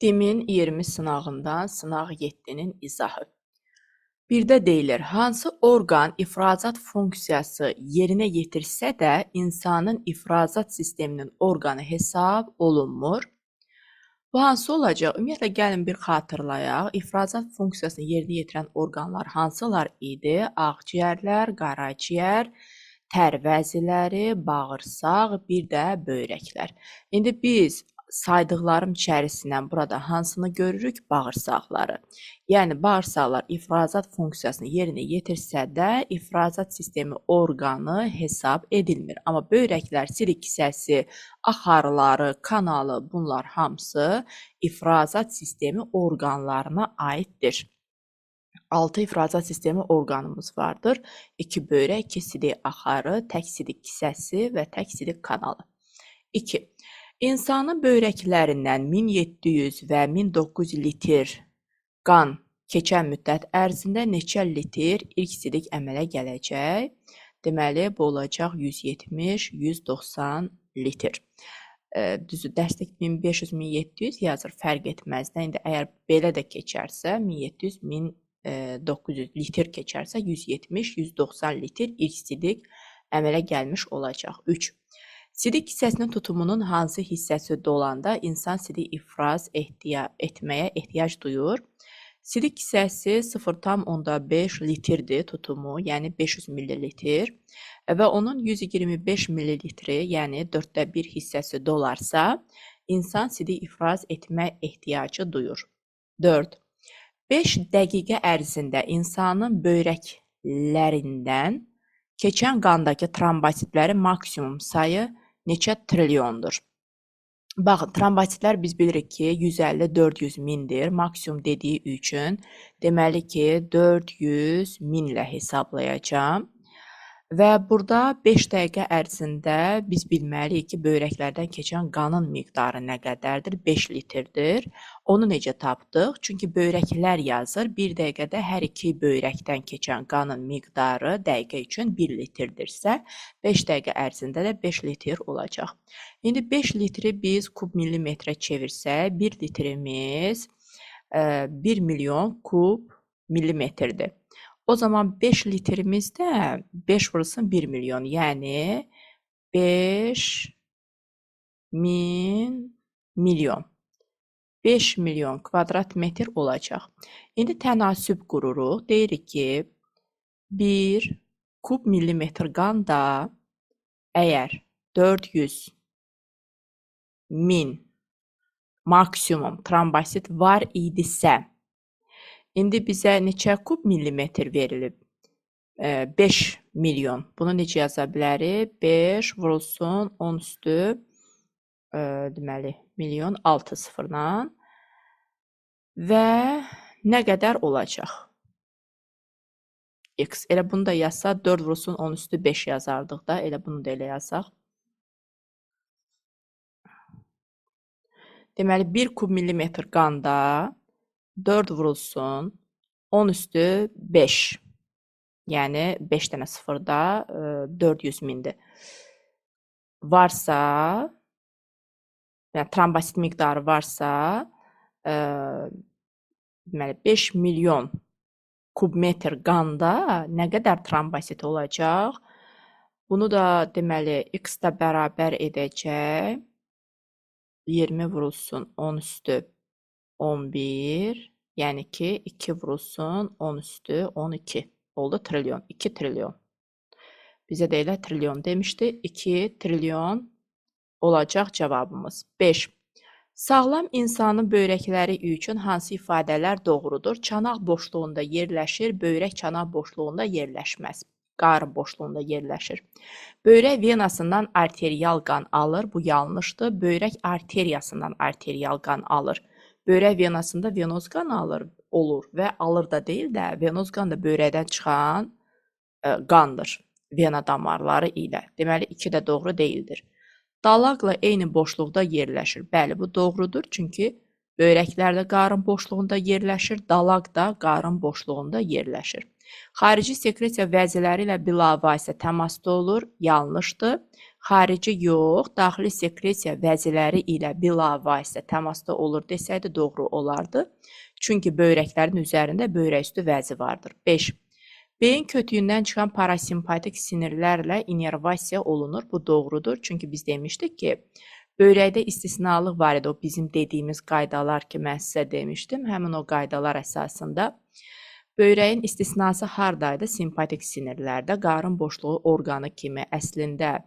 Dimin 20 sınağından sınaq 7-nin izahı. Birdə deyilir, hansı orqan ifrazat funksiyası yerinə yetirsə də insanın ifrazat sisteminin orqanı hesab olunmur. Bu hansı olacaq? Ümumiyyətlə, gəlin bir xatırlayaq. İfrazat funksiyasını yerinə yetirən orqanlar hansılar idi? Ağciyərlər, qaraciyər, tər vəziləri, bağırsaq, bir də böyrəklər. İndi biz saydıqlarım içərisindən burada hansını görürük? Bağırsaqları. Yəni, bağırsaqlar ifrazat funksiyasını yerinə yetirsə də, ifrazat sistemi orqanı hesab edilmir. Amma böyrəklər, sidik kisəsi, axarları, kanalı, bunlar hamısı ifrazat sistemi orqanlarına aiddir. 6 ifrazat sistemi orqanımız vardır. 2 böyrək, 2 sidik axarı, tək sidik kisəsi və tək sidik kanalı. 2. İnsanın böyrəklərindən 1700 və 1900 litr qan keçən müddət ərzində neçə litr ilk sidik əmələ gələcək? Deməli, bu olacaq 170-190 litr. Düzü, dərslik 1500-1700 yazır, fərq etməz də. İndi əgər belə də keçərsə, 1700-1900 litr keçərsə, 170-190 litr ilk sidik əmələ gəlmiş olacaq. 3. Sidik hissəsinin tutumunun hansı hissəsi dolanda insan sidik ifraz etməyə ehtiyac duyur? Sidik hissəsi 0,5 litrdir tutumu, yəni 500 ml və onun 125 ml, yəni 1/4 hissəsi dolarsa, insan sidik ifraz etmə ehtiyacı duyur. 4. 5 dəqiqə ərzində insanın böyrəklərindən keçən qandakı trombositlərin maksimum sayı neçə trilyondur? Baxın, trombositlər biz bilirik ki, 150-400 mindir. Maksimum dediyi üçün deməli ki, 400 minlə hesablayacağım. Və burada 5 dəqiqə ərzində biz bilməliyik ki, böyrəklərdən keçən qanın miqdarı nə qədərdir? 5 litrdir. Onu necə tapdıq? Çünki böyrəklər yazır. 1 dəqiqədə hər iki böyrəkdən keçən qanın miqdarı dəqiqə üçün 1 litrdirsə, 5 dəqiqə ərzində də 5 litr olacaq. İndi 5 litri biz kub millimetrə çevirsək, 1 litrimiz 1 milyon kub millimetrdir. O zaman 5 litrimizdə 5 vurulsun 1 milyon, yəni 5 min milyon. 5 milyon kvadrat metr olacaq. İndi tənasüb qururuq. Deyirik ki, 1 kub millimetr qanda əgər 400 min maksimum trombosit var idisə, indi bizə neçə kub millimetr verilib? 5 milyon. Bunu necə yaza bilərik? 5 vurulsun 10 üstü deməli milyon 6 sıfırla və nə qədər olacaq? X. Elə bunu da yazsa 4 vurulsun 10 üstü 5 yazardıq da. Elə bunu da elə yazaq. Deməli 1 kub millimetr qanda 4 vurulsun 10 üstü 5. Yəni 5 dənə sıfırda 400 mindir. Varsa, yəni trombosit miqdarı varsa, deməli 5 milyon kubmetr qanda nə qədər trombosit olacaq? Bunu da deməli x-da bərabər edəcək. 20 vurulsun 10 üstü 11, yəni ki 2 vurulsun 10 üstü 12 oldu trilyon, 2 trilyon. Bizə də elə trilyon demişdi, 2 trilyon olacaq cavabımız. 5. Sağlam insanın böyrəkləri üçün hansı ifadələr doğrudur? Çanaq boşluğunda yerləşir, böyrək çanaq boşluğunda yerləşməz. Qarın boşluğunda yerləşir. Böyrək venasından arterial qan alır, bu yanlışdır. Böyrək arteriyasından arterial qan alır. Böyrək venasında venoz qan olur və alır da deyil də, venoz qan da böyrəkdən çıxan qandır, vena damarları ilə. Deməli, 2 də doğru deyildir. Dalaqla eyni boşluqda yerləşir. Bəli, bu doğrudur, çünki böyrəklər də qarın boşluğunda yerləşir, dalaq da qarın boşluğunda yerləşir. Xarici sekresiya vəziləri ilə bilavasitə təmasda olur, yanlışdır. xarici yox, daxili sekresiya vəziləri ilə bilavasitə təmasda olur desəydi doğru olardı. Çünki böyrəklərin üzərində böyrək üstü vəzi vardır. 5. Beyin kötüyündən çıxan parasimpatik sinirlərlə inervasiya olunur. Bu doğrudur. Çünki biz demişdik ki, böyrəkdə istisnalıq var idi. O bizim dediyimiz qaydalar ki, mən sizə demişdim. Həmin o qaydalar əsasında böyrəyin istisnası hardaydı? Simpatik sinirlərdə. Qarın boşluğu orqanı kimi əslində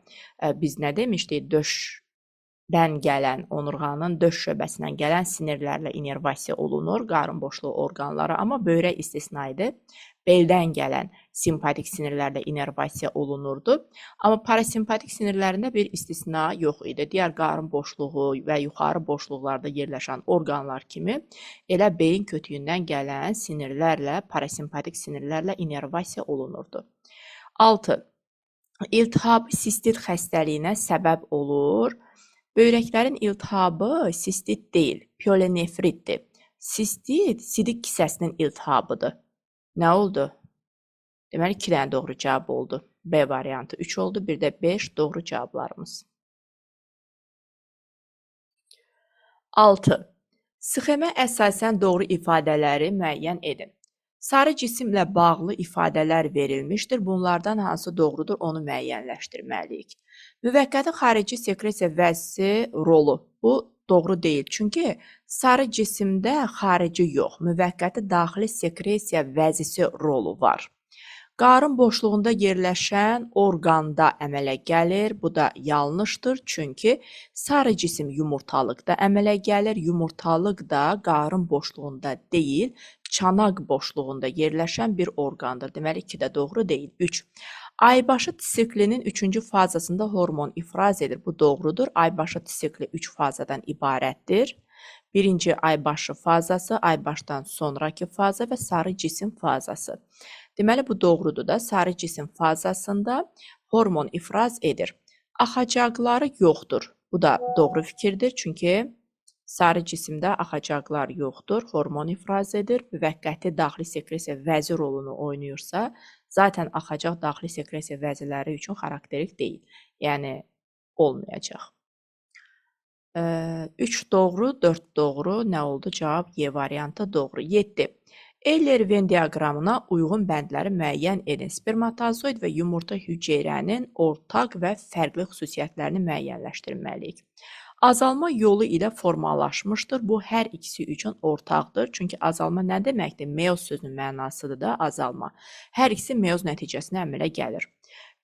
biz nə demişdik? Döşdən gələn, onurğanın döş şöbəsindən gələn sinirlərlə inervasiya olunur qarın boşluğu orqanları. Amma böyrək istisna idi. Beldən gələn simpatik sinirlərlə inervasiya olunurdu. Amma parasimpatik sinirlərində bir istisna yox idi. Digər qarın boşluğu və yuxarı boşluqlarda yerləşən orqanlar kimi elə beyin kötüyündən gələn sinirlərlə, parasimpatik sinirlərlə inervasiya olunurdu. 6. İltihab sistit xəstəliyinə səbəb olur. Böyrəklərin iltihabı sistit deyil, pielonefritdir. Sistit sidik kisəsinin iltihabıdır. Nə oldu? Deməli, 2 dənə doğru cavab oldu. B variantı 3 oldu, bir də 5 doğru cavablarımız. 6. Sxemə əsasən doğru ifadələri müəyyən edin. Sarı cisimlə bağlı ifadələr verilmişdir. Bunlardan hansı doğrudur, onu müəyyənləşdirməliyik. Müvəqqəti xarici sekresiya vəzisi rolu. Bu doğru deyil. Çünki sarı cisimdə xarici yox, müvəqqəti daxili sekresiya vəzisi rolu var. Qarın boşluğunda yerləşən orqanda əmələ gəlir. Bu da yanlışdır. Çünki sarı cisim yumurtalıqda əmələ gəlir. Yumurtalıq da qarın boşluğunda deyil, çanaq boşluğunda yerləşən bir orqandır. Deməli, 2 də doğru deyil. 3. Aybaşı siklinin 3-cü fazasında hormon ifraz edir. Bu doğrudur. Aybaşı sikli 3 fazadan ibarətdir. Birinci aybaşı fazası, aybaşdan sonraki faza və sarı cisim fazası. Deməli, bu doğrudur da. Sarı cisim fazasında hormon ifraz edir. Axacaqları yoxdur. Bu da doğru fikirdir. Çünki sarı cisimdə axacaqlar yoxdur. Hormon ifraz edir. Müvəqqəti daxili sekresiya vəzi rolunu oynayırsa, zaten axacaq daxili sekresiya vəziləri üçün xarakterik deyil. Yəni, olmayacaq. 3 doğru, 4 doğru. Nə oldu? Cavab Y variantı doğru. 7. Euler-Venn diaqramına uyğun bəndləri müəyyən edin. Spermatozoid və yumurta hüceyrənin ortaq və fərqli xüsusiyyətlərini müəyyənləşdirməliyik. Azalma yolu ilə formalaşmışdır. Bu, hər ikisi üçün ortaqdır. Çünki azalma nə deməkdir? Meyoz sözünün mənasıdır da azalma. Hər ikisi meyoz nəticəsinə əmələ gəlir.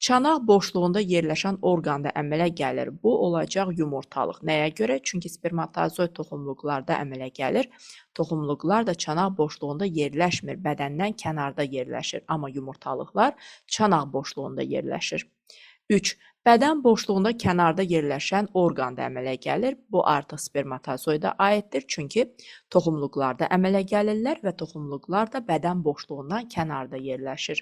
Çanaq boşluğunda yerləşən orqanda əmələ gəlir. Bu, olacaq yumurtalıq. Nəyə görə? Çünki spermatozoid toxumluqlarda əmələ gəlir. Toxumluqlar da çanaq boşluğunda yerləşmir. Bədəndən kənarda yerləşir. Amma yumurtalıqlar çanaq boşluğunda yerləşir. 3. Bədən boşluğunda kənarda yerləşən orqanda əmələ gəlir. Bu, artıq spermatozoida aiddir. Çünki toxumluqlarda əmələ gəlirlər və toxumluqlar da bədən boşluğundan kənarda yerləşir.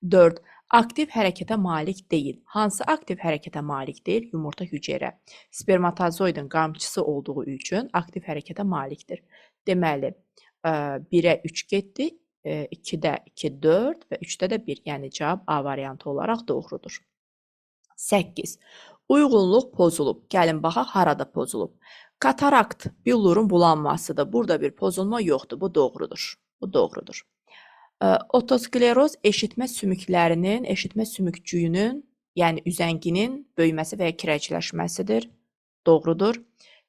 4. Aktiv hərəkətə malik deyil. Hansı aktiv hərəkətə malik deyil? Yumurta hüceyrə. Spermatozoidin qamçısı olduğu üçün aktiv hərəkətə malikdir. Deməli, 1-ə 3 getdi, 2-də 2, 4 və 3-də də 1. Yəni, cavab A variantı olaraq doğrudur. 8. Uyğunluq pozulub. Gəlin, baxaq, harada pozulub. Katarakt, billurun bulanmasıdır. Burada bir pozulma yoxdur. Bu doğrudur. Bu doğrudur. Otoskleroz eşitmə sümüklərinin, eşitmə sümükcüyünün, yəni üzənginin böyüməsi və ya kirəcləşməsidir. Doğrudur.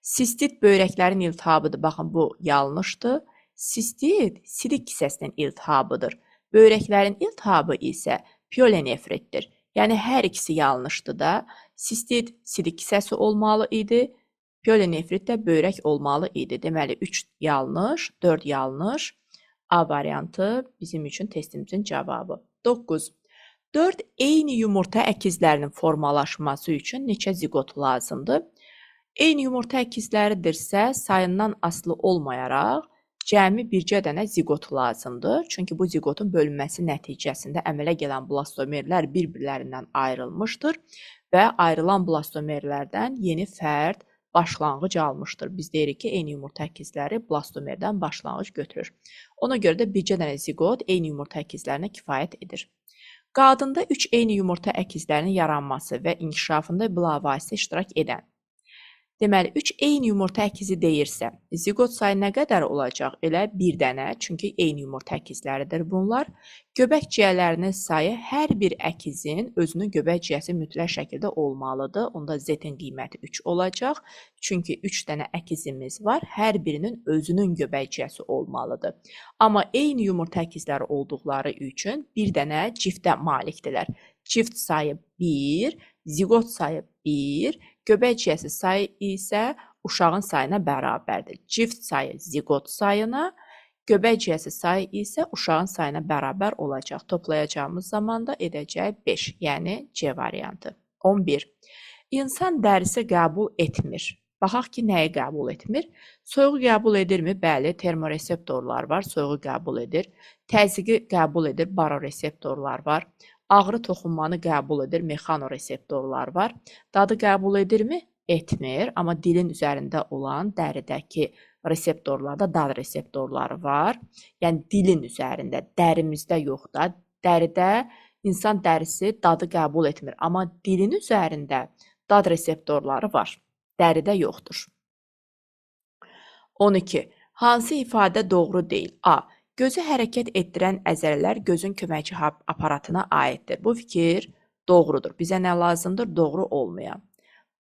Sistit böyrəklərin iltihabıdır. Baxın, bu yanlışdır. Sistit sidik kisəsinin iltihabıdır. Böyrəklərin iltihabı isə pielonefritdir. Yəni, hər ikisi yanlışdır da. Sistit sidik kisəsi olmalı idi. Pielonefrit də böyrək olmalı idi. Deməli, 3 yanlış, 4 yanlış. A variantı bizim üçün testimizin cavabı. 9. 4 eyni yumurta əkizlərinin formalaşması üçün neçə zigot lazımdır? Eyni yumurta əkizləridirsə, sayından asılı olmayaraq, cəmi bircə dənə zigot lazımdır. Çünki bu zigotun bölünməsi nəticəsində əmələ gələn blastomerlər bir-birlərindən ayrılmışdır və ayrılan blastomerlərdən yeni fərd başlanğıc almışdır. Biz deyirik ki, eyni yumurta əkizləri blastomerdən başlanğıc götürür. Ona görə də bircə dənə zigot eyni yumurta əkizlərinə kifayət edir. Qadında 3 eyni yumurta əkizlərinin yaranması və inkişafında bilavasitə iştirak edən. Deməli, 3 eyni yumurta əkizi deyirsə, ziqot sayı nə qədər olacaq? Elə 1 dənə, çünki eyni yumurta əkizləridir bunlar. Göbək ciyələrinin sayı hər bir əkizin özünün göbək ciyəsi mütləq şəkildə olmalıdır. Onda Z-in qiyməti 3 olacaq. Çünki 3 dənə əkizimiz var, hər birinin özünün göbək ciyəsi olmalıdır. Amma eyni yumurta əkizləri olduqları üçün bir dənə ciftə malikdirlər. Cift sayı 1, ziqot sayı 1, göbək ciyəsi sayı isə uşağın sayına bərabərdir. Cift sayı ziqot sayına, göbək ciyəsi sayı isə uşağın sayına bərabər olacaq. Toplayacağımız zaman da edəcək 5, yəni C variantı. 11. İnsan dərisi qəbul etmir. Baxaq ki, nəyi qəbul etmir? Soyuğu qəbul edirmi? Bəli, termoreseptorlar var, soyuğu qəbul edir. Təzyiqi qəbul edir, baroreseptorlar var. Ağrı toxunmanı qəbul edir, mexanoreseptorlar var. Dadı qəbul edirmi? Etmir, amma dilin üzərində olan dəridəki reseptorlarda dad reseptorları var. Yəni dilin üzərində, dərimizdə yox da. Dəridə insan dərisi dadı qəbul etmir, amma dilin üzərində dad reseptorları var. Dəridə yoxdur. 12. Hansı ifadə doğru deyil? A. Gözü hərəkət etdirən əzələlər gözün köməkçi aparatına aiddir. Bu fikir doğrudur. Bizə nə lazımdır? Doğru olmayan.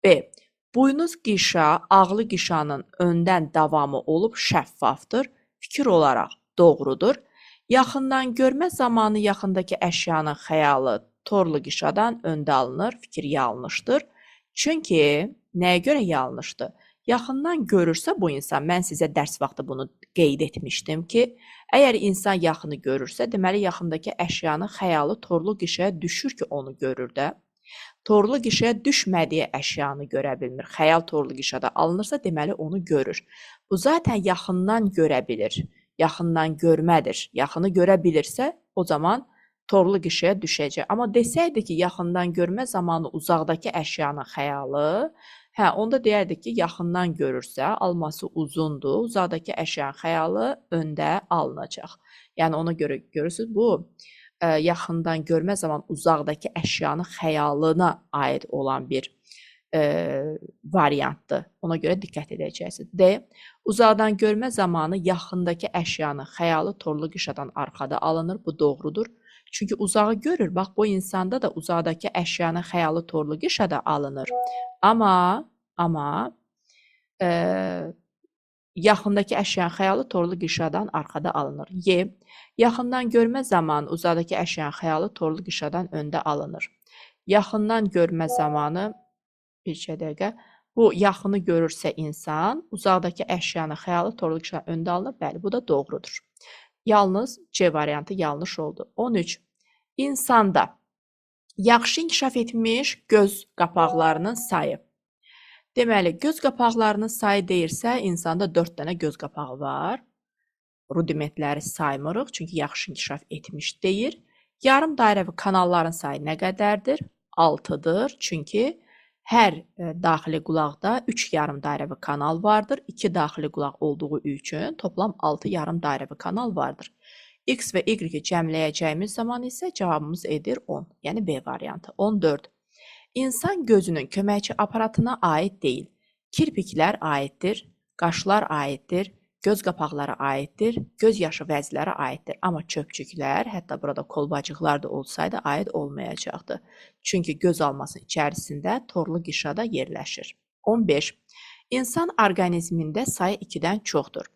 B. Buynuz qişa, ağlı qişanın öndən davamı olub şəffafdır. Fikir olaraq doğrudur. Yaxından görmə zamanı yaxındakı əşyanın xəyalı torlu qişadan öndə alınır. Fikir yanlışdır. Çünki nəyə görə yanlışdır? Yaxından görürsə bu insan, mən sizə dərs vaxtı bunu qeyd etmişdim ki, əgər insan yaxını görürsə, deməli yaxındakı əşyanın xəyalı torlu qişəyə düşür ki, onu görür də. Torlu qişəyə düşmədiyi əşyanı görə bilmir. Xəyal torlu qişədə alınırsa, deməli onu görür. Bu zaten yaxından görə bilir. Yaxından görmədir. Yaxını görə bilirsə, o zaman torlu qişəyə düşəcək. Amma desəydi ki, yaxından görmə zamanı uzaqdakı əşyanın xəyalı, onda deyərdik ki, yaxından görürsə, alması uzundur, uzaqdakı əşyanın xəyalı öndə alınacaq. Yəni ona görə görürsünüz, bu yaxından görmə zamanı uzaqdakı əşyanın xəyalına aid olan bir variantdır. Ona görə diqqət edəcəksiniz. D. Uzaqdan görmə zamanı yaxındakı əşyanın xəyalı torlu qişadan arxada alınır. Bu doğrudur. Çünki uzağı görür. Bax, bu insanda da uzaqdakı əşyanın xəyalı torlu qişada alınır. Amma yaxındakı əşyanın xəyalı torlu qişadan arxada alınır. Y. Yaxından görmə zamanı uzaqdakı əşyanın xəyalı torlu qişadan öndə alınır. Yaxından görmə zamanı, bir dəqiqə, bu yaxını görürsə insan, uzaqdakı əşyanın xəyalı torlu qişadan öndə alınır. Bəli, bu da doğrudur. Yalnız C variantı yanlış oldu. 13. İnsanda yaxşı inkişaf etmiş göz qapaqlarının sayı. Deməli, göz qapaqlarının sayı deyirsə, insanda 4 dənə göz qapağı var. Rudimentləri saymırıq, çünki yaxşı inkişaf etmiş deyir. Yarım dairəvi kanalların sayı nə qədərdir? 6-dır, çünki hər daxili qulaqda 3 yarım dairəvi kanal vardır. 2 daxili qulaq olduğu üçün toplam 6 yarım dairəvi kanal vardır. X və Y-i cəmləyəcəyimiz zaman isə cavabımız edir 10, yəni B variantı. 14. İnsan gözünün köməkçi aparatına aid deyil. Kirpiklər aiddir, qaşlar aiddir, göz qapaqları aiddir, göz yaşı vəzləri aiddir. Amma çöpçüklər, hətta burada kolbacıqlar da olsaydı aid olmayacaqdı. Çünki göz almasının içərisində torlu qişada yerləşir. 15. İnsan orqanizmində sayı 2-dən çoxdur.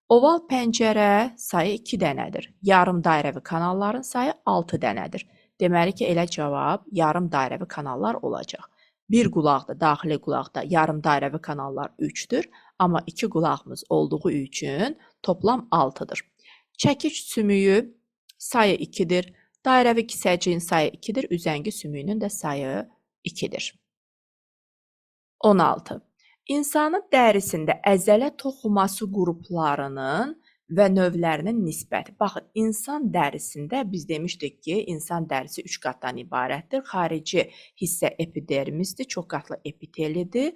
Oval pəncərə sayı 2 dənədir. Yarım dairəvi kanalların sayı 6 dənədir. Deməli ki, elə cavab yarım dairəvi kanallar olacaq. Bir qulaqda, daxili qulaqda yarım dairəvi kanallar 3-dür, amma 2 qulağımız olduğu üçün toplam 6-dır. Çəkic sümüyü sayı 2-dir, dairəvi kisəciyin sayı 2-dir, üzəngi sümüyünün də sayı 2-dir. 16. İnsanın dərisində əzələ toxuması qruplarının və növlərinin nisbəti. Baxın, insan dərisində biz demişdik ki, insan dərisi 3 qatdan ibarətdir. Xarici hissə epidermisdir, çox qatlı epitelidir.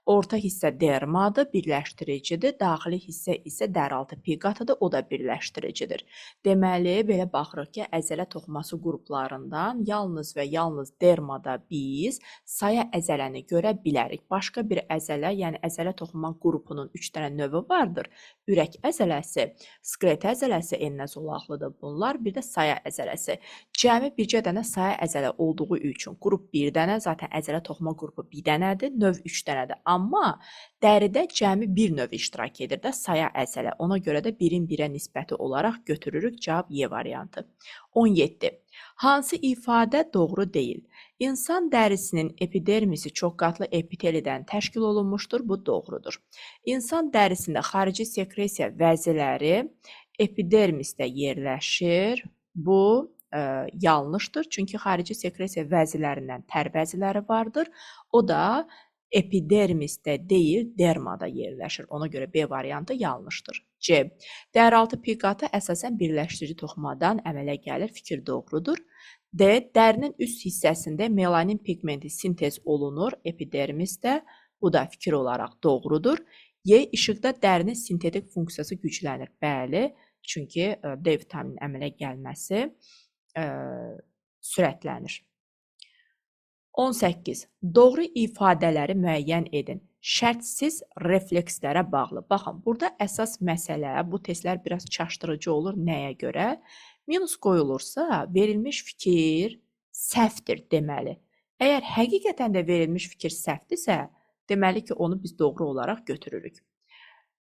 Orta hissə dermadır, birləşdiricidir. Daxili hissə isə dəraltı pi qatıdır, o da birləşdiricidir. Deməli, belə baxırıq ki, əzələ toxuması qruplarından yalnız və yalnız dermada biz saya əzələni görə bilərik. Başqa bir əzələ, yəni əzələ toxunma qrupunun 3 dənə növü vardır. Ürək əzələsi, skelet əzələsi enə zolaqlıdır bunlar, bir də saya əzələsi. Cəmi bircə dənə saya əzələ olduğu üçün qrup 1 dənə, zaten əzələ toxuma qrupu 1 dənədir, növ 3 dənədir. Amma dəridə cəmi bir növ iştirak edir də saya əzələ. Ona görə də 1-in 1-ə nisbəti olaraq götürürük. Cavab Y variantı. 17. Hansı ifadə doğru deyil? İnsan dərisinin epidermisi çoxqatlı epitelidən təşkil olunmuşdur. Bu doğrudur. İnsan dərisində xarici sekresiya vəziləri epidermisdə yerləşir. Bu yanlışdır. Çünki xarici sekresiya vəzilərindən tər vəziləri vardır. O da epidermisdə deyil, dermada yerləşir. Ona görə B variantı yanlışdır. C. Dəraltı pi qatı əsasən birləşdirici toxumadan əmələ gəlir. Fikir doğrudur. D. Dərinin üst hissəsində melanin pigmenti sintez olunur epidermisdə. Bu da fikir olaraq doğrudur. Y. İşıqda dərinin sintetik funksiyası güclənir. Bəli, çünki D vitaminin əmələ gəlməsi sürətlənir. 18. Doğru ifadələri müəyyən edin. Şərtsiz reflekslərə bağlı. Baxın, burada əsas məsələ, bu testlər biraz çaşdırıcı olur. Nəyə görə? Minus qoyulursa, verilmiş fikir səhvdir deməli. Əgər həqiqətən də verilmiş fikir səhvdirsə, deməli ki, onu biz doğru olaraq götürürük.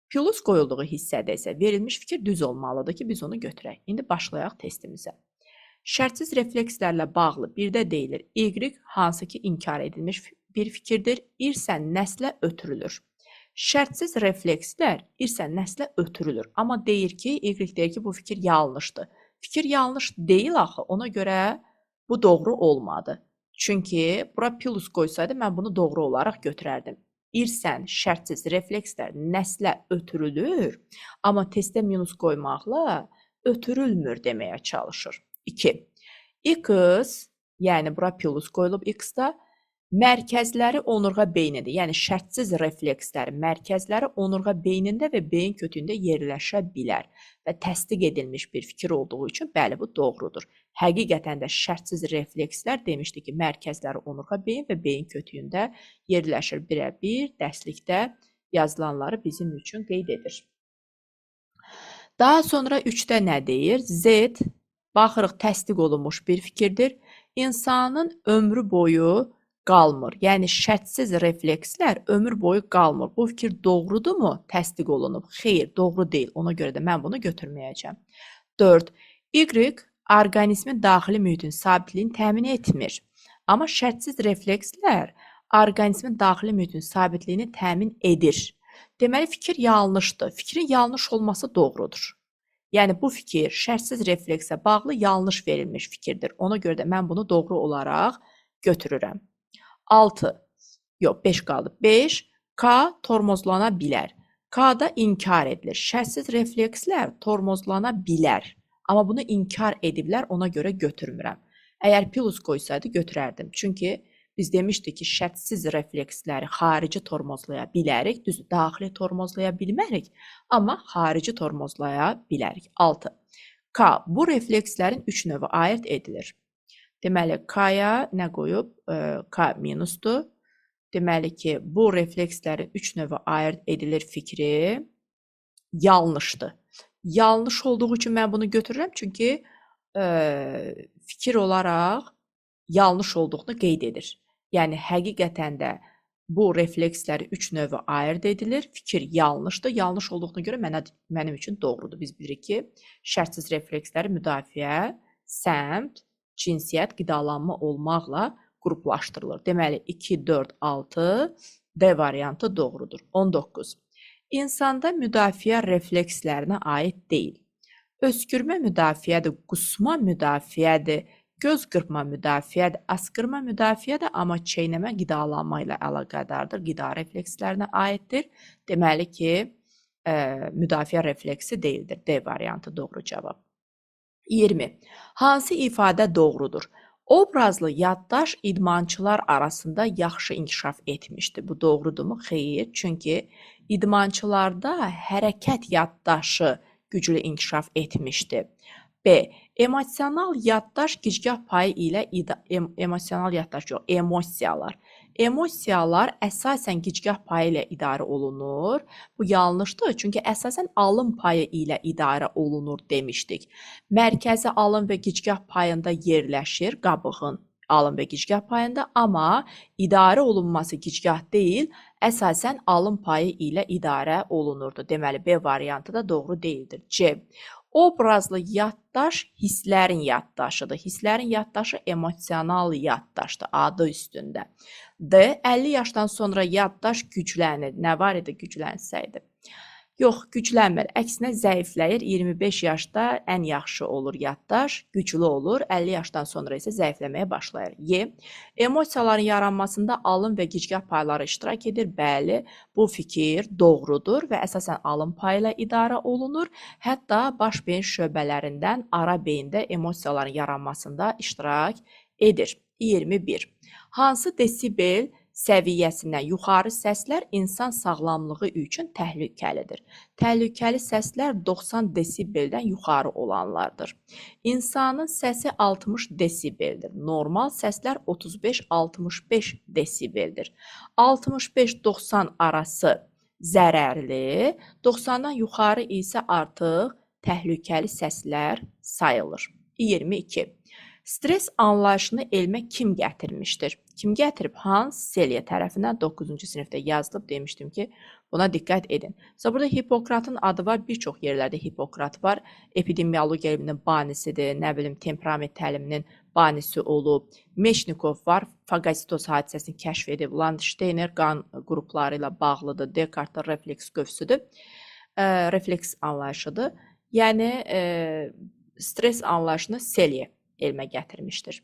Plus qoyulduğu hissədə isə verilmiş fikir düz olmalıdır ki, biz onu götürək. İndi başlayaq testimizə. Şərtsiz reflekslərlə bağlı birdə deyilir. Y hansı ki inkar edilmiş bir fikirdir. İrsən nəslə ötürülür. Şərtsiz reflekslər irsən nəslə ötürülür. Amma deyir ki, Y deyir ki, bu fikir yanlışdır. Fikir yanlış deyil axı. Ona görə bu doğru olmadı. Çünki bura plus qoysaydı mən bunu doğru olaraq götürərdim. İrsən şərtsiz reflekslər nəslə ötürülür. Amma testdə minus qoymaqla ötürülmür deməyə çalışır. 2. X, yəni bura plus qoyulub X-da, mərkəzləri onurğa beynidir. Yəni şərtsiz reflekslərin mərkəzləri onurğa beynində və beyin kötüyündə yerləşə bilər. Və təsdiq edilmiş bir fikir olduğu üçün bəli, bu doğrudur. Həqiqətən də şərtsiz reflekslər demişdi ki, mərkəzləri onurğa beyin və beyin kötüyündə yerləşir. Birə-bir dərslikdə yazılanları bizim üçün qeyd edir. Daha sonra 3-də nə deyir? Z, baxırıq, təsdiq olunmuş bir fikirdir. İnsanın ömrü boyu qalmır. Yəni, şərtsiz reflekslər ömür boyu qalmır. Bu fikir doğrudurmu? Təsdiq olunub. Xeyr, doğru deyil. Ona görə də mən bunu götürməyəcəm. 4. Y, orqanizmin daxili mühitin sabitliyini təmin etmir. Amma şərtsiz reflekslər orqanizmin daxili mühitin sabitliyini təmin edir. Deməli, fikir yanlışdır. Fikrin yanlış olması doğrudur. Yəni, bu fikir şərtsiz refleksə bağlı yanlış verilmiş fikirdir. Ona görə də mən bunu doğru olaraq götürürəm. 6. Yox, 5 qaldı. 5. K tormozlana bilər. K-da inkar edilir. Şərtsiz reflekslər tormozlana bilər. Amma bunu inkar ediblər, ona görə götürmürəm. Əgər plus qoysaydı, götürərdim. Çünki biz demişdik ki, şərtsiz refleksləri xarici tormozlaya bilərik. Düzdür, daxili tormozlaya bilmərik, amma xarici tormozlaya bilərik. 6. K. Bu reflekslərin 3 növü ayırt edilir. Deməli, K-ya nə qoyub? K minusdur. Deməli ki, bu reflekslərin 3 növü ayırt edilir fikri yanlışdır. Yanlış olduğu üçün mən bunu götürürəm, çünki fikir olaraq yanlış olduğunu qeyd edir. Yəni, həqiqətən də bu refleksləri 3 növü ayırt edilir. Fikir yanlışdır. Yanlış olduğuna görə mənim üçün doğrudur. Biz bilirik ki, şərtsiz refleksləri müdafiə, səmt, cinsiyyət, qidalanma olmaqla qruplaşdırılır. Deməli, 2, 4, 6 D variantı doğrudur. 19. İnsanda müdafiə reflekslərinə aid deyil. Öskürmə müdafiədir, qusma müdafiədir, göz qırpma müdafiədir, asqırma müdafiədir, amma çeynəmə qidalanma ilə əlaqədardır, qida reflekslərinə aiddir. Deməli ki, müdafiə refleksi deyildir. D variantı doğru cavab. 20. Hansı ifadə doğrudur? Obrazlı yaddaş idmançılar arasında yaxşı inkişaf etmişdi. Bu doğrudumu? Xeyr. Çünki idmançılarda hərəkət yaddaşı güclü inkişaf etmişdi. B. Emosional yaddaş gicgah payı ilə emosional yaddaş yox, emosiyalar. Emosiyalar əsasən gicgah payı ilə idarə olunur. Bu yanlışdır, çünki əsasən alın payı ilə idarə olunur demişdik. Mərkəzi alın və gicgah payında yerləşir, qabığın alın və gicgah payında, amma idarə olunması gicgah deyil, əsasən alın payı ilə idarə olunurdu. Deməli, B variantı da doğru deyildir. C. Obrazlı yaddaş hisslərin yaddaşıdır. Hisslərin yaddaşı emosional yaddaşdır, adı üstündə. D. 50 yaşdan sonra yaddaş güclənir. Nə var idi güclənsəydi? Yox, güclənmir. Əksinə zəifləyir. 25 yaşda ən yaxşı olur yaddaş, güclü olur. 50 yaşdan sonra isə zəifləməyə başlayır. Y. Emosiyaların yaranmasında alın və gicgah payları iştirak edir. Bəli, bu fikir doğrudur və əsasən alın payı ilə idarə olunur. Hətta baş beyin şöbələrindən ara beyində emosiyaların yaranmasında iştirak edir. 21. Hansı desibel səviyyəsindən yuxarı səslər insan sağlamlığı üçün təhlükəlidir? Təhlükəli səslər 90 desibeldən yuxarı olanlardır. İnsanın səsi 60 desibeldir. Normal səslər 35-65 desibeldir. 65-90 arası zərərli, 90-dan yuxarı isə artıq təhlükəli səslər sayılır. 22. Stres anlayışını elmə kim gətirmişdir? Kim gətirib? Hans Selye tərəfindən 9-cu sinifdə yazılıb, demişdim ki, buna diqqət edin. Burada Hipokratın adı var, bir çox yerlərdə Hipokrat var. Epidemiologiya elminin banisidir, nə bilim, temperament təliminin banisi olub. Meşnikov var, fagositoz hadisəsini kəşf edib. Landsteiner qan qrupları ilə bağlıdır. Descartes refleks qövsüdür, refleks anlayışıdır. Yəni, stres anlayışını Selye elmə gətirmişdir.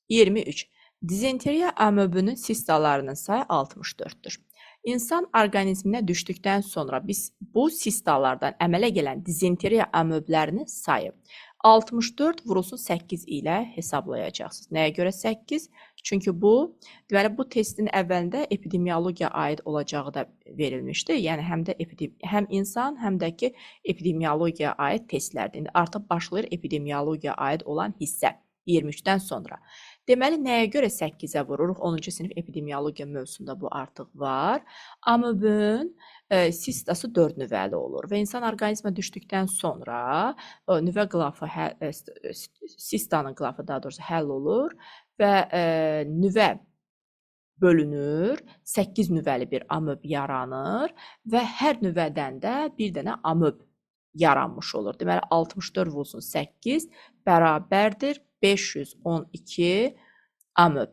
23. Dizenteriya amöbünün sistalarının sayı 64-dür. İnsan orqanizminə düşdükdən sonra biz bu sistalardan əmələ gələn dizenteriya amöblərinin sayı 64 vurulsun 8 ilə hesablayacaqsınız. Nəyə görə 8? Çünki bu, deməli, bu testin əvvəlində epidemiologiya aid olacağı da verilmişdi. Yəni, həm insan, həm də ki, epidemiologiya aid testlərdir. İndi artıq başlayır epidemiologiya aid olan hissə 23-dən sonra. Deməli, nəyə görə 8-ə vururuq? 10-cu sinif epidemiologiya mövzusunda bu artıq var. Amöbün sistası 4 nüvəli olur və insan orqanizmə düşdükdən sonra nüvə qılafı, sistanın qılafı daha doğrusu həll olur və nüvə bölünür, 8 nüvəli bir amöb yaranır və hər nüvədən də bir dənə amöb yaranmış olur. Deməli, 64 vurulsun 8 bərabərdir 512 amöb.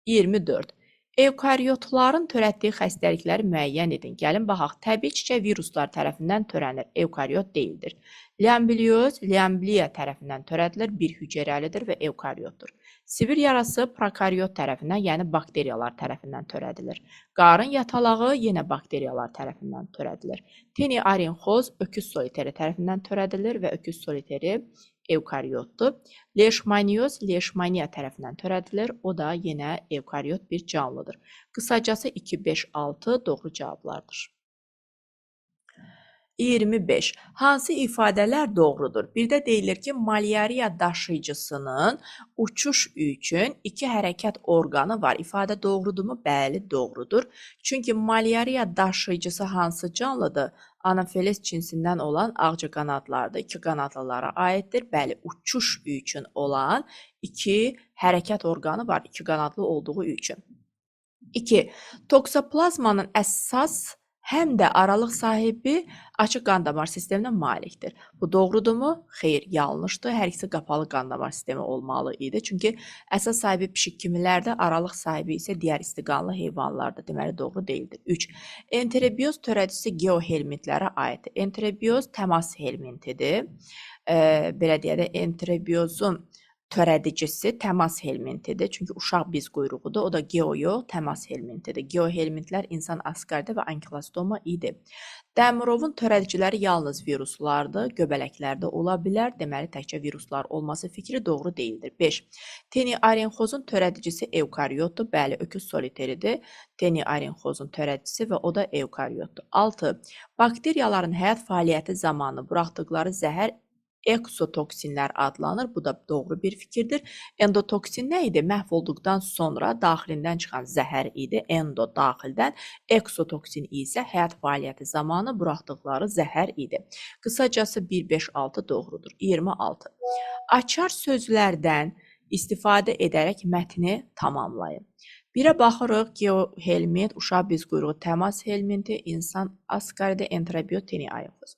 24. Evkaryotların törətdiyi xəstəlikləri müəyyən edin. Gəlin, baxaq. Təbii çiçək viruslar tərəfindən törənir. Evkaryot deyildir. Liambilioz, liambliya tərəfindən törədilir. Bir hüceyrəlidir və evkaryotdur. Sibir yarası prokaryot tərəfindən, yəni bakteriyalar tərəfindən törədilir. Qarın yatalağı yenə bakteriyalar tərəfindən törədilir. Teniarinxoz öküz soliteri tərəfindən törədilir və öküz soliteri evkaryotdur. Leishmanioz, leishmaniya tərəfindən törədilir. O da yenə evkaryot bir canlıdır. Qısacası 2, 5, 6 doğru cavablardır. 25. Hansı ifadələr doğrudur? Bir də deyilir ki, malyariya daşıyıcısının uçuş üçün 2 hərəkət orqanı var. İfadə doğrudurmu? Bəli, doğrudur. Çünki malyariya daşıyıcısı hansı canlıdır? Anafeles cinsindən olan ağcaqanadlardır. 2 qanadlılara aiddir. Bəli, uçuş üçün olan 2 hərəkət orqanı var. 2 qanadlı olduğu üçün. 2. Toksoplazmanın əsas həm də aralıq sahibi açıq qan damar sisteminə malikdir. Bu doğrudurmu? Xeyr, yanlışdır. Hər ikisi qapalı qan damar sistemi olmalı idi. Çünki əsas sahibi pişik kimilərdir, aralıq sahibi isə digər istiqanlı heyvanlardır. Deməli, doğru deyildir. 3. Enterobioz törədicisi geohelmintlərə aiddir. Enterobioz təmas helmintidir. Belə deyək də, enterobiozun törədicisi təmas helmintidir. Çünki uşaq biz quyruğudur. O da geo yox, təmas helmintidir. Geo helmintlər insan askardi və ankilostoma idi. Dəmirovun törədiciləri yalnız viruslardır, göbələklərdə ola bilər. Deməli, təkcə viruslar olması fikri doğru deyildir. 5. Teni-arenxozun törədicisi evkaryotdur. Bəli, öküz soliteridir. Teni-arenxozun törədicisi və o da evkaryotdur. 6. Bakteriyaların həyat fəaliyyəti zamanı buraxdıqları zəhər eksotoksinlər adlanır. Bu da doğru bir fikirdir. Endotoksin nə idi? Məhv olduqdan sonra daxilindən çıxan zəhər idi. Endo daxildən, eksotoksin isə həyat fəaliyyəti zamanı buraxdıqları zəhər idi. Qısacası 1, 5, 6 doğrudur. 26. Açar sözlərdən istifadə edərək mətni tamamlayın. Birə baxırıq. Geohelmint, uşaq biz quyruğu, təmas helminti, insan askaridi, enterobiot, teni-arenxoz.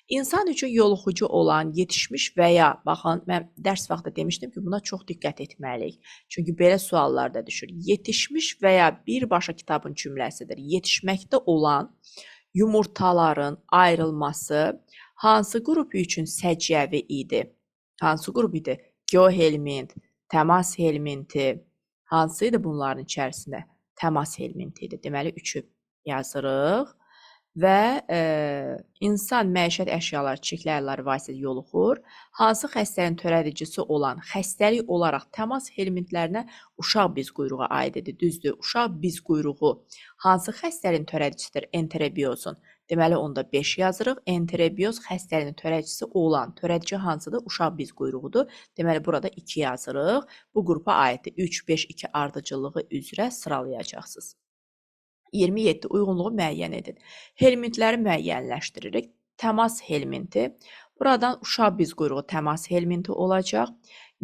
İnsan üçün yoluxucu olan, yetişmiş və ya, baxın, mən dərs vaxtı demişdim ki, buna çox diqqət etməliyik. Çünki belə suallar da düşür. Yetişmiş və ya birbaşa kitabın cümləsidir. Yetişməkdə olan yumurtaların ayrılması hansı qrup üçün səciyyəvi idi? Hansı qrup idi? Geohelmint, təmas helminti, hansı idi bunların içərisində? Təmas helminti idi. Deməli, 3-ü yazırıq. Və insan məişət əşyaları, çiçəklərlə vasitə yoluxur. Hansı xəstənin törədicisi olan xəstəlik olaraq təmas helmintlərinə uşaq biz quyruğu aid edir. Düzdür, uşaq biz quyruğu hansı xəstəliyin törədicisidir? Enterobiozun. Deməli, onda 5 yazırıq. Enterobioz xəstəliyinin törədicisi olan törədici hansıdır? Uşaq biz quyruğudur. Deməli, burada 2 yazırıq. Bu qrupa aiddir. 3, 5, 2 ardıcıllığı üzrə sıralayacaqsınız. 27. Uyğunluğu müəyyən edin. Helmintləri müəyyənləşdiririk. Təmas helminti. Buradan uşaq biz quyruğu təmas helminti olacaq.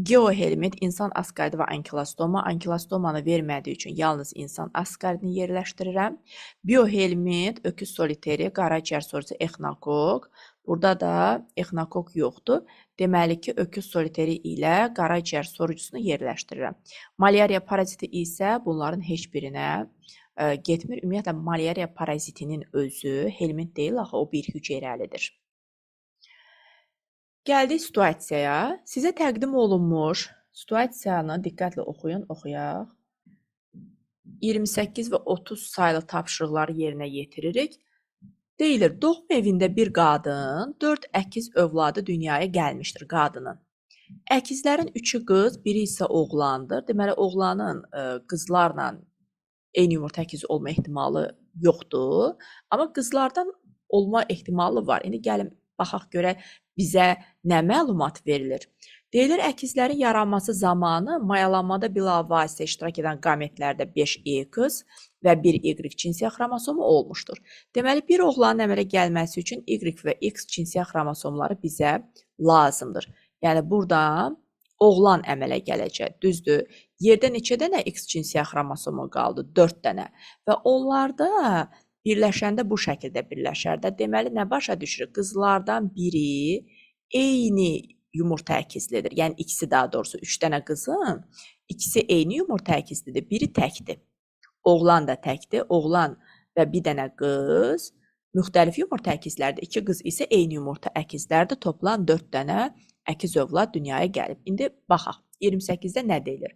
Geohelmint insan askaridi və ankilostoma. Ankilostomanı vermədiyi üçün yalnız insan askaridini yerləşdirirəm. Biohelmint öküz soliteri, qaraciyər sorusu exnokok. Burada da exnokok yoxdur. Deməli ki, öküz soliteri ilə qaraciyər sorucusunu yerləşdirirəm. Malyariya paraziti isə bunların heç birinə getmir. Ümumiyyətlə, malyariya parazitinin özü helmint deyil, axı o bir hüceyrəlidir. Gəldik situasiyaya. Sizə təqdim olunmuş situasiyanı diqqətlə oxuyun, oxuyaq. 28 və 30 saylı tapşırıqları yerinə yetiririk. Deyilir, doğum evində bir qadın 4 əkiz övladı dünyaya gəlmişdir qadının. Əkizlərin 3-ü qız, biri isə oğlandır. Deməli, oğlanın qızlarla eyni yumurta əkizi olma ehtimalı yoxdur. Amma qızlardan olma ehtimalı var. İndi gəlin, baxaq görək bizə nə məlumat verilir. Deyilir, əkizlərin yaranması zamanı mayalanmada bilavasitə iştirak edən qametlərdə 5Y qız və 1Y cinsiyyət xromosomu olmuşdur. Deməli, bir oğlanın əmələ gəlməsi üçün Y və X cinsiyyət xromosomları bizə lazımdır. Yəni, buradan oğlan əmələ gələcək. Düzdür. Yerdə neçə dənə X cinsiyyət xromosomu qaldı? 4 dənə. Və onlarda birləşəndə bu şəkildə birləşər də. Deməli, nə başa düşürük? Qızlardan biri eyni yumurta əkizlidir. Yəni, ikisi daha doğrusu 3 dənə qızın ikisi eyni yumurta əkizlidir. Biri təkdir. Oğlan da təkdir. Oğlan və bir dənə qız müxtəlif yumurta əkizlərdir. 2 qız isə eyni yumurta əkizlərdir. Toplam 4 dənə əkiz övlad dünyaya gəlib. İndi baxaq, 28-də nə deyilir?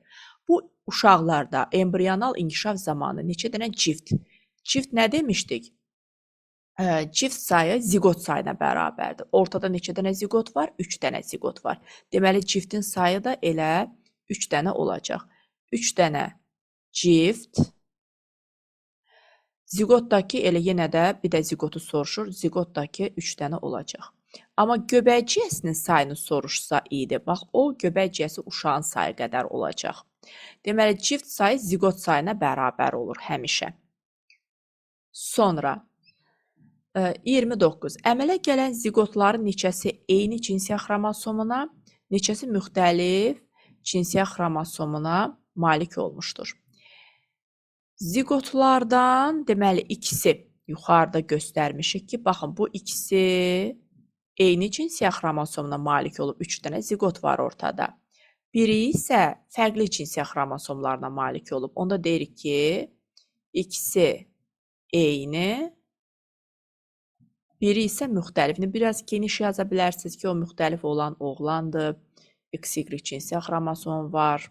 Bu uşaqlarda embrional inkişaf zamanı neçə dənə cift? Cift nə demişdik? Cift sayı zigot sayına bərabərdir. Ortada neçə dənə zigot var? 3 dənə zigot var. Deməli, ciftin sayı da elə 3 dənə olacaq. 3 dənə cift. Zigotdakı elə yenə də bir də zigotu soruşur. Zigotdakı 3 dənə olacaq. Amma göbəkciyəsinin sayını soruşsa idi. Bax, o göbəkciyəsi uşağın sayı qədər olacaq. Deməli, cift sayı zigot sayına bərabər olur həmişə. Sonra 29. Əmələ gələn zigotların neçəsi eyni cinsiyyət xromosomuna, neçəsi müxtəlif cinsiyyət xromosomuna malik olmuşdur. Zigotlardan, deməli, ikisi yuxarıda göstərmişik ki, baxın, bu ikisi eyni cinsiyyət xromosomuna malik olub, 3 dənə zigot var ortada. Biri isə fərqli cinsiyyət xromosomlarına malik olub. Onda deyirik ki, ikisi eyni, biri isə müxtəlif. Biraz geniş yaza bilərsiniz ki, o müxtəlif olan oğlandır. XY cinsiyyət xromosom var.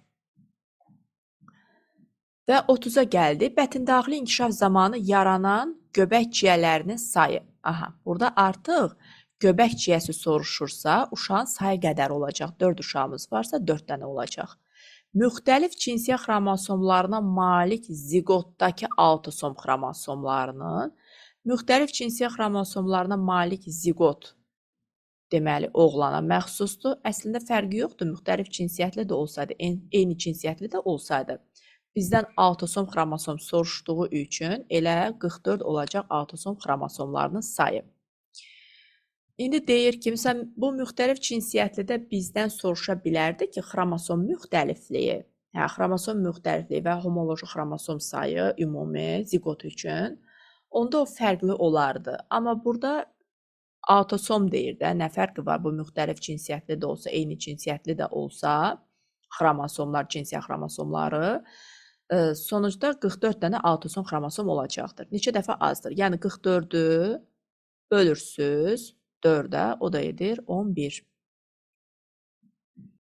Və 30-a gəldi. Bətindaxili inkişaf zamanı yaranan göbək ciyələrinin sayı. Aha, burada artıq göbək ciyəsi soruşursa, uşağın sayı qədər olacaq. 4 uşağımız varsa 4 dənə olacaq. Müxtəlif cinsiyyət xromosomlarına malik ziqotdakı autosom xromosomlarının müxtəlif cinsiyyət xromosomlarına malik ziqot deməli oğlana məxsusdur. Əslində fərqi yoxdur. Müxtəlif cinsiyyətli də olsaydı, eyni cinsiyyətli də olsaydı. Bizdən autosom xromosom soruşduğu üçün elə 44 olacaq autosom xromosomlarının sayı. İndi deyir ki, məsələn, bu müxtəlif cinsiyyətlidə bizdən soruşa bilərdi ki, xromosom müxtəlifliyi, xromosom müxtəlifliyi və homoloji xromosom sayı ümumi ziqot üçün, onda o fərqli olardı. Amma burada autosom deyir də, nə fərqi var bu müxtəlif cinsiyyətli də olsa, eyni cinsiyyətli də olsa, xromosomlar, cinsiyyət xromosomları, sonucda 44 dənə autosom xromosom olacaqdır. Neçə dəfə azdır? Yəni 44-ü bölürsüz 4-ə, o da edir 11.